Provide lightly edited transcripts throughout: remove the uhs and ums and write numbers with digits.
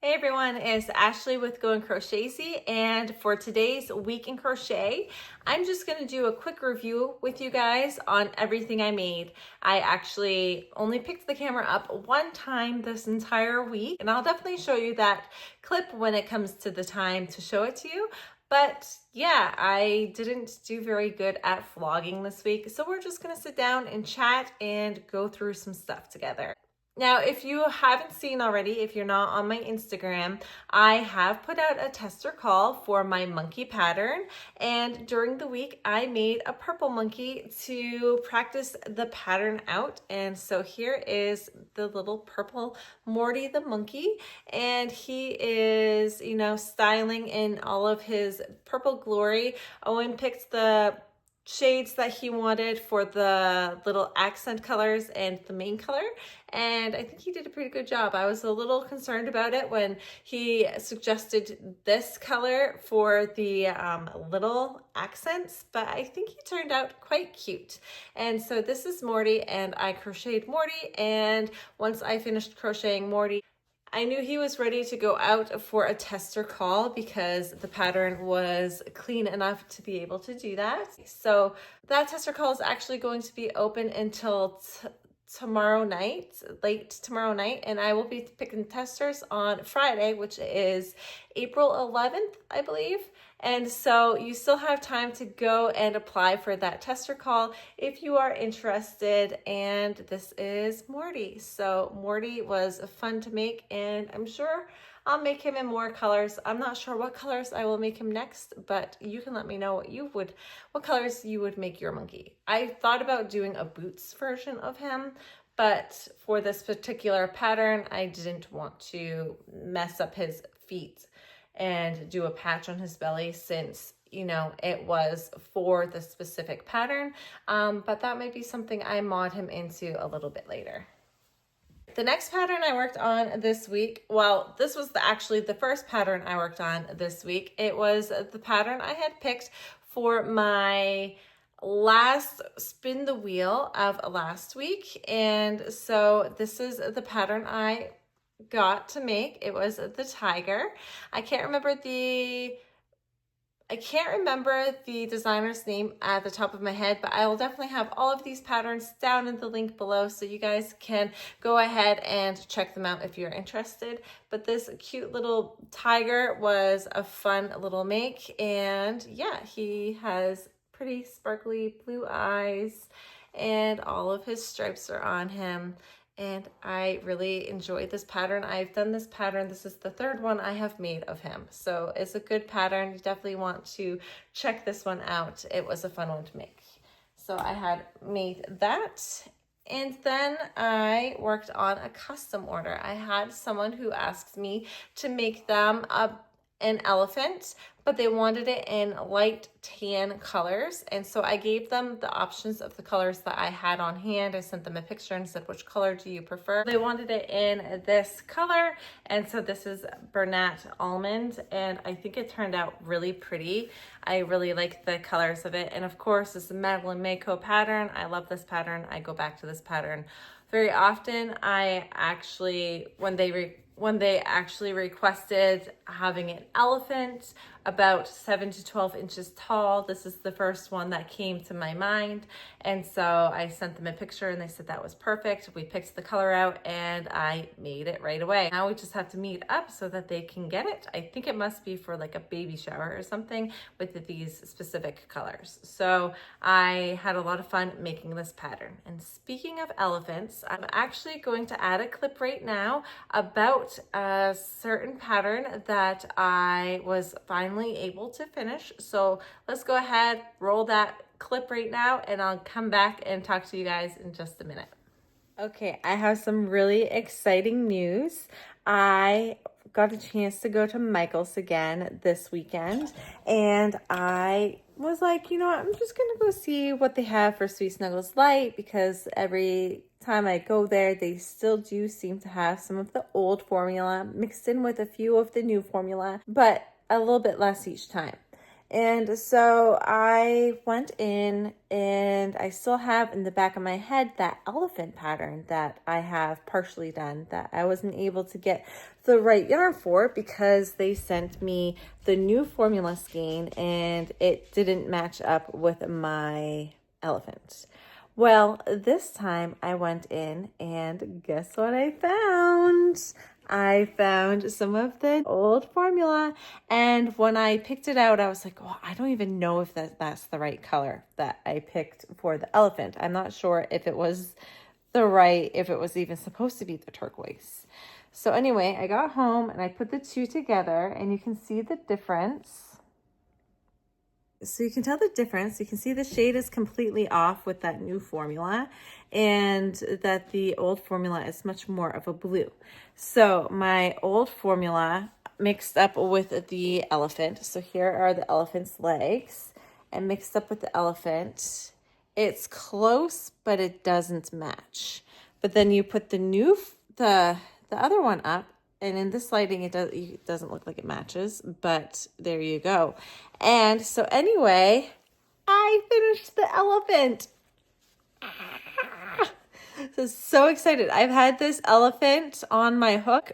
Hey everyone, it's Ashley with Going Crochetzy, and for today's week in crochet, I'm just going to do a quick review with you guys on everything I made. I actually only picked the camera up one time this entire week, and I'll definitely show you that clip when it comes to the time to show it to you. But yeah, I didn't do very good at vlogging this week, so we're just going to sit down and chat and go through some stuff together. Now, if you haven't seen already, if you're not on my Instagram, I have put out a tester call for my monkey pattern. And during the week, I made a purple monkey to practice the pattern out. And so here is the little purple Morty the monkey. And he is, styling in all of his purple glory. Owen picked the shades that he wanted for the little accent colors and the main color, and I think he did a pretty good job. I was a little concerned about it when he suggested this color for the little accents, but I think he turned out quite cute. And so this is Morty, and I crocheted Morty, and once I finished crocheting Morty, I knew he was ready to go out for a tester call because the pattern was clean enough to be able to do that. So that tester call is actually going to be open until tomorrow night, late tomorrow night, and I will be picking testers on Friday, which is April 11th, I believe. And so you still have time to go and apply for that tester call if you are interested. And this is Morty. So Morty was fun to make, and I'm sure I'll make him in more colors. I'm not sure what colors I will make him next, but you can let me know what colors you would make your monkey. I thought about doing a boots version of him, but for this particular pattern, I didn't want to mess up his feet and do a patch on his belly since, it was for the specific pattern. But that might be something I mod him into a little bit later. The next pattern I worked on this week, well, this was actually the first pattern I worked on this week. It was the pattern I had picked for my last spin the wheel of last week. And so this is the pattern I got to make. It was the tiger. I can't remember the designer's name at the top of my head, but I will definitely have all of these patterns down in the link below so you guys can go ahead and check them out if you're interested. But this cute little tiger was a fun little make, and yeah, he has pretty sparkly blue eyes and all of his stripes are on him. And I really enjoyed this pattern. I've done this pattern. This is the third one I have made of him. So it's a good pattern. You definitely want to check this one out. It was a fun one to make. So I had made that. And then I worked on a custom order. I had someone who asked me to make them an elephant, but they wanted it in light tan colors. And so I gave them the options of the colors that I had on hand. I sent them a picture and said, which color do you prefer? They wanted it in this color. And so this is Burnt Almond, and I think it turned out really pretty. I really like the colors of it. And of course, this is the MadelineMaeCo pattern. I love this pattern. I go back to this pattern very often. I actually, when they actually requested having an elephant about 7 to 12 inches tall, this is the first one that came to my mind. And so I sent them a picture and they said that was perfect. We picked the color out and I made it right away. Now we just have to meet up so that they can get it. I think it must be for like a baby shower or something with these specific colors. So I had a lot of fun making this pattern. And speaking of elephants, I'm actually going to add a clip right now about a certain pattern that I was finally able to finish. So let's go ahead, roll that clip right now, and I'll come back and talk to you guys in just a minute. Okay, I have some really exciting news. I got a chance to go to Michael's again this weekend, and I was like, I'm just gonna go see what they have for Sweet Snuggles Light, because every time I go there, they still do seem to have some of the old formula mixed in with a few of the new formula, but a little bit less each time. And so I went in and I still have in the back of my head that elephant pattern that I have partially done that I wasn't able to get the right yarn for because they sent me the new formula skein and it didn't match up with my elephant. Well, this time I went in and guess what I found? I found some of the old formula, and when I picked it out, I was like, oh, I don't even know if that's the right color that I picked for the elephant. I'm not sure if it was if it was even supposed to be the turquoise. So anyway, I got home and I put the two together and you can see the difference. So you can tell the difference. You can see the shade is completely off with that new formula and that the old formula is much more of a blue. So my old formula mixed up with the elephant. So here are the elephant's legs and mixed up with the elephant. It's close, but it doesn't match. But then you put the other one up, and in this lighting, it doesn't look like it matches, but there you go. And so anyway, I finished the elephant. So excited. I've had this elephant on my hook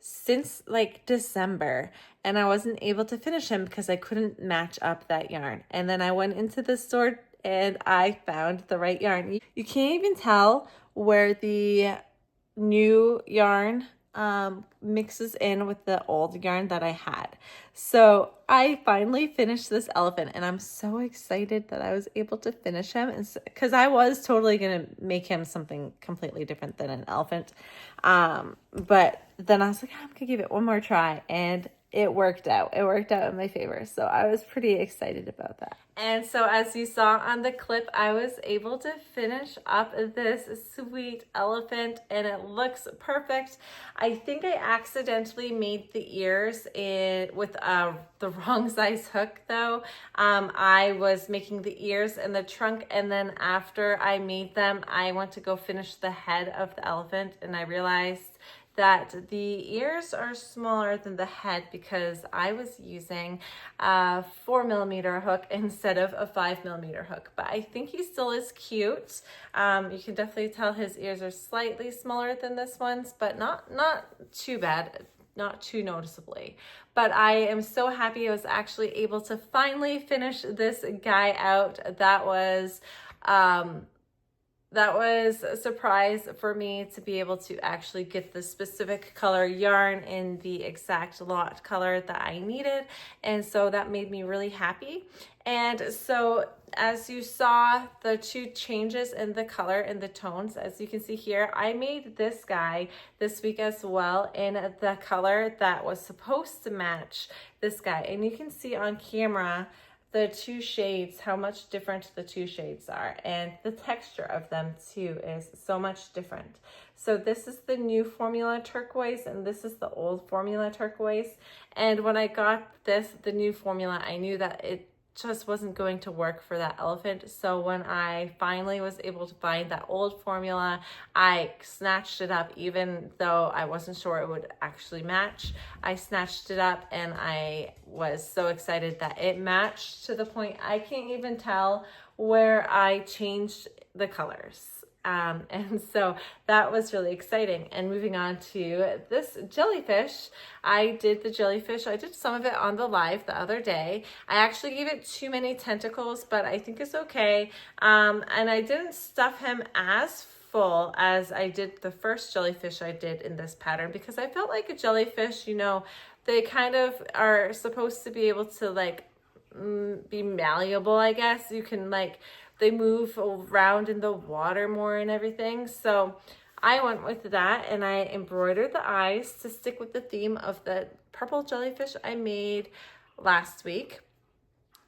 since like December, and I wasn't able to finish him because I couldn't match up that yarn. And then I went into the store and I found the right yarn. You can't even tell where the new yarn mixes in with the old yarn that I had. So I finally finished this elephant and I'm so excited that I was able to finish him, because I was totally going to make him something completely different than an elephant. But then I was like, I'm going to give it one more try, and it worked out. It worked out in my favor. So I was pretty excited about that. And so as you saw on the clip, I was able to finish up this sweet elephant and it looks perfect. I think I accidentally made the ears with the wrong size hook though. I was making the ears and the trunk, and then after I made them, I went to go finish the head of the elephant and I realized that the ears are smaller than the head because I was using a 4mm hook instead of a 5mm hook. But I think he still is cute. You can definitely tell his ears are slightly smaller than this one's, but not too bad, not too noticeably. But I am so happy I was actually able to finally finish this guy out. That was a surprise for me to be able to actually get the specific color yarn in the exact lot color that I needed. And so that made me really happy. And so as you saw the two changes in the color and the tones, as you can see here, I made this guy this week as well in the color that was supposed to match this guy. And you can see on camera the two shades, how much different the two shades are, and the texture of them too is so much different. So this is the new formula turquoise and this is the old formula turquoise. And when I got the new formula, I knew that it just wasn't going to work for that elephant. So when I finally was able to find that old formula, I snatched it up, even though I wasn't sure it would actually match. I snatched it up and I was so excited that it matched to the point I can't even tell where I changed the colors. And so that was really exciting. And moving on to this jellyfish, I did the jellyfish. I did some of it on the live the other day. I actually gave it too many tentacles, but I think it's okay. And I didn't stuff him as full as I did the first jellyfish I did in this pattern, because I felt like a jellyfish, you know, they kind of are supposed to be able to like be malleable, I guess. You can they move around in the water more and everything. So I went with that and I embroidered the eyes to stick with the theme of the purple jellyfish I made last week.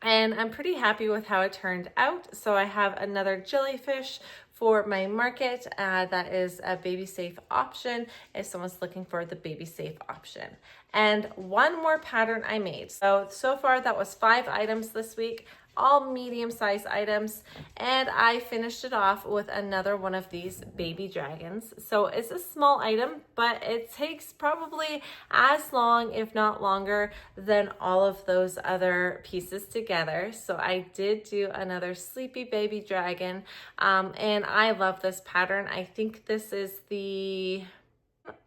And I'm pretty happy with how it turned out. So I have another jellyfish for my market that is a baby safe option if someone's looking for the baby safe option. And one more pattern I made. So far that was 5 items this week. all medium-sized items, and I finished it off with another one of these baby dragons. So it's a small item, but it takes probably as long, if not longer, than all of those other pieces together. So I did do another sleepy baby dragon, and I love this pattern. I think this is the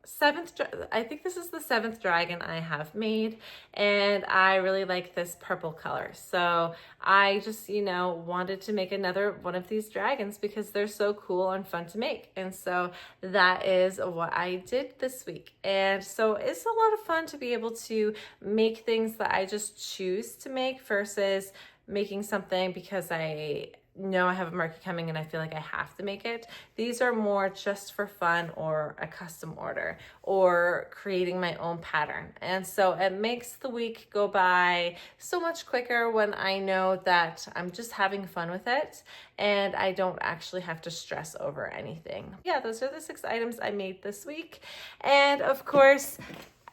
seventh dragon I have made, and I really like this purple color. So I just, wanted to make another one of these dragons because they're so cool and fun to make. And so that is what I did this week. And so it's a lot of fun to be able to make things that I just choose to make versus making something because I know I have a market coming and I feel like I have to make it. These are more just for fun or a custom order or creating my own pattern. And so it makes the week go by so much quicker when I know that I'm just having fun with it and I don't actually have to stress over anything. Yeah, those are the 6 items I made this week. And of course,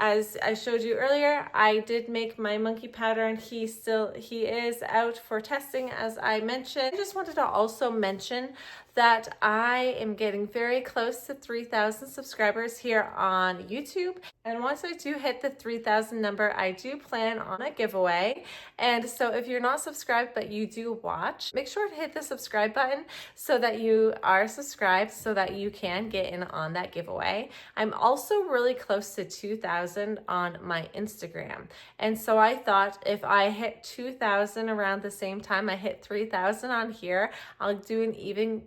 as I showed you earlier, I did make my monkey pattern. He is out for testing, as I mentioned. I just wanted to also mention that I am getting very close to 3,000 subscribers here on YouTube. And once I do hit the 3,000 number, I do plan on a giveaway. And so if you're not subscribed, but you do watch, make sure to hit the subscribe button so that you are subscribed so that you can get in on that giveaway. I'm also really close to 2,000 on my Instagram. And so I thought if I hit 2,000 around the same time I hit 3,000 on here, I'll do an even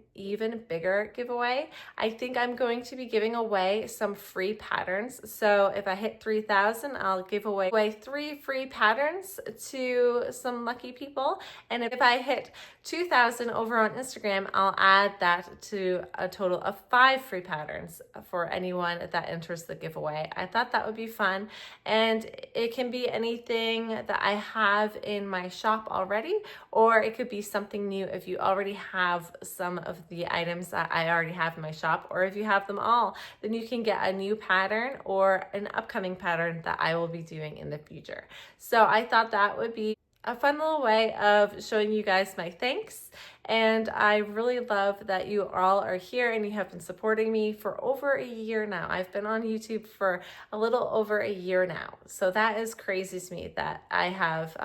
bigger giveaway. I think I'm going to be giving away some free patterns. So if I hit 3,000, I'll give away 3 free patterns to some lucky people. And if I hit 2,000 over on Instagram, I'll add that to a total of 5 free patterns for anyone that enters the giveaway. I thought that would be fun. And it can be anything that I have in my shop already, or it could be something new if you already have some of the items that I already have in my shop, or if you have them all, then you can get a new pattern or an upcoming pattern that I will be doing in the future. So I thought that would be a fun little way of showing you guys my thanks. And I really love that you all are here and you have been supporting me for over a year now. I've been on YouTube for a little over a year now. So that is crazy to me that I have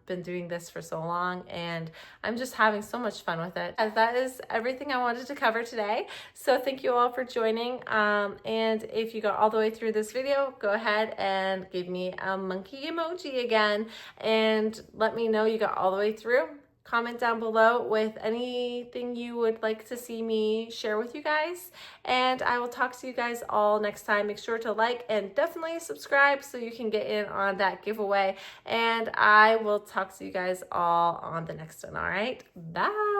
been doing this for so long, and I'm just having so much fun with it. And that is everything I wanted to cover today. So thank you all for joining. And if you got all the way through this video, go ahead and give me a monkey emoji again and let me know you got all the way through. Comment down below with anything you would like to see me share with you guys. And I will talk to you guys all next time. Make sure to like and definitely subscribe so you can get in on that giveaway. And I will talk to you guys all on the next one. All right, bye.